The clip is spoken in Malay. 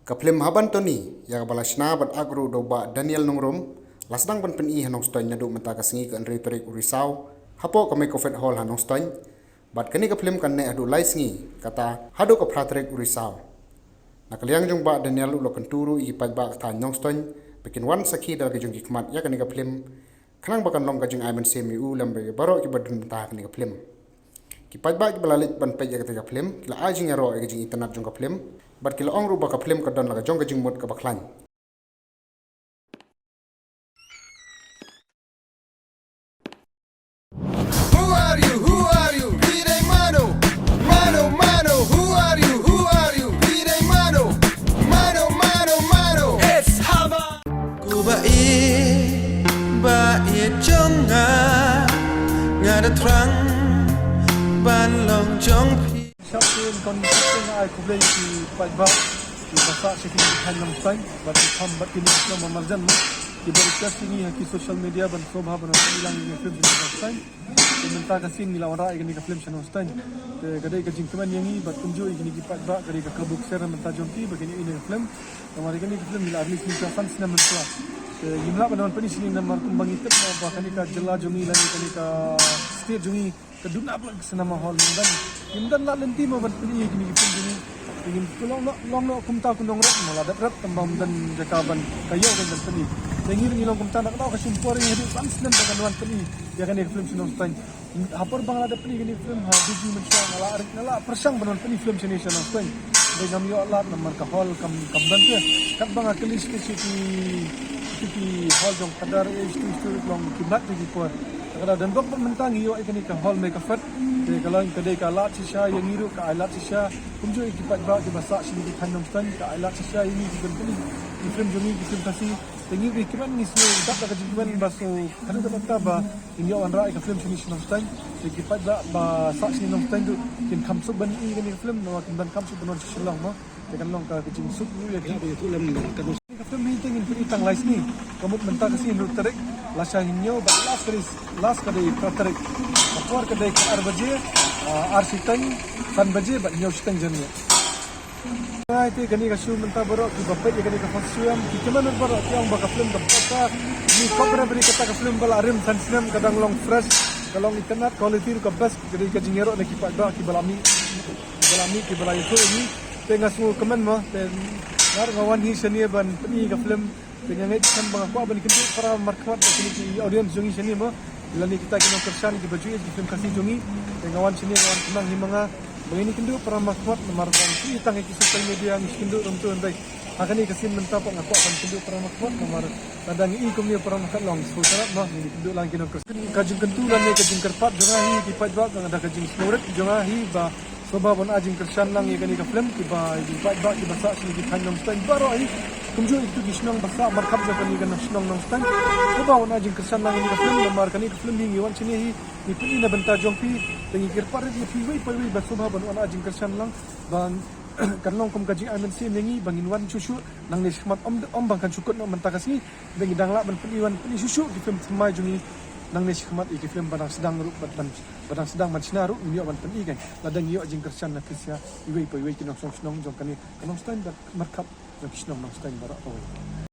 Kaplim haban toni yang balasna bat agru doba Daniel Nongrum lasdang ban pen i hanong stoin nyadu menta kasingi kan retorik urisau hapo kami kofet hall hanong stoin bat kani kaplim kan ne adu laisingi kata hadu ko pratrik urisau nakaliang jong ba Daniel ulo kenturu i pagba ta nyong stoin bikin wan saki dal gejung hikmat ya kani kaplim kanang bakan long gajung aiman semi u lambe baro ki badun ta kani kaplim ki pagba ki balalit ban pej kata kaplim kila ajing ero gejung internet jong kaplim bat kila ong ruba kaplim kadon laga jong gajung mut ka baklan Terang ban long jong pi Siapin kondisi ai kublai di pagba di masa sekitar hanam time bat tham bat kini nama marjan di berikas ini haki social media ban sobha ban hilang ini film di time minta kasih nila ora ini ke film channel time gadai ke jingkaman yang ini bat kunju ini di pagba gadai ke kabuk sera minta jongki begini ini film kamari ini film nila arlis ni kasan sinam mentua jumlah penawan penis ini nama kumbang itu bahkan ini jela jongi lagi kali ke state jongi keduna pula senama hall dan la lenti mo ban pini kini pun ini ingin long kumta kunong rat mo la dat tambam dan jakaban kayo dan pini ingin ni long kumta nak tahu kasumpor ini hidup sans dan dengan pini ya kan film sinong stain hapor bang ada pini kini film ha biji mensha ngala persang banon pini film sinong stain dengan yo Allah nomor ka hall kam dan tu kat bang kelis ki hall jong kadar istu long kibat di por kada dan bak mentang iyo ikani ka hall make fat de kalau kedai ka lat sisha yang ngiru ka alat sisha kumjo ikipat ba di masak sini di kandang stan ka alat sisha ini di bentini di film joni di film kasih tengi di kiman ni semua tak ada kejuan baso kada kata ba ini orang rai ka film sini stan ikipat ba sak sini stan tu kin kamsuk ban i kani film no kan kamsuk banon shalom ma tekan long ka kejing suk ni ya tu lem kan film ni tengin pitang lais ni kamu mentang kasih nur tarik lasha hinyo ba last kadai tarik apor kadai ke arbaje arsitang san baje ba nyo sitang jania ai te gani kasu menta baro ki bapai gani ka fasuam ki keman baro tiang ba ka film ka ni kobra beri kata ka film bala rim san sinam kadang long fresh kalong internet quality ka best gani ka jingero na ki pa ki balami ki balai tu ini tengah semua keman mo ten nar ngawan hi seni ban ni ka film dengan itu kan bang aku abang kentu para market dari audience jongi sini mo lani kita kena kersan di baju di film kasih jongi dengan wan sini wan tenang himanga begini kentu para market nomor bang kita ngi social media ngi kentu untuk baik akan ni kasih mentap aku akan kentu para market nomor kadang i kumni para market long so sarat mah ni kentu lang kena kersan kajing kentu lani kajing kerpat jongahi di pajwa ada kajing snoret jongahi ba sebab pun ajing kersan lang ikan ikan film tiba di pajwa di masa sini di kandang stand baru ai kumjo itu gisnong basa markab jakan ikan gisnong nong stand sebab pun ajing kersan lang ikan film lemar kan ikan film ini wan sini ni pun ina benta jongpi tengi kirpar di piwai piwai basa sebab pun ajing kersan lang bang kan long kum kaji amen si nengi bangin wan susu nang ni smat om bang kan cukut no mentakasi bengi dangla ban peniwan peni susu di film semai jungi nang ni khmat iki film badang sedang ruk badang sedang man sinaru ni ban pen ikan ladang yo jing kersan na kisya iwei poi wei kinong song jong kani kanong stand markap na kisnong nong stand bara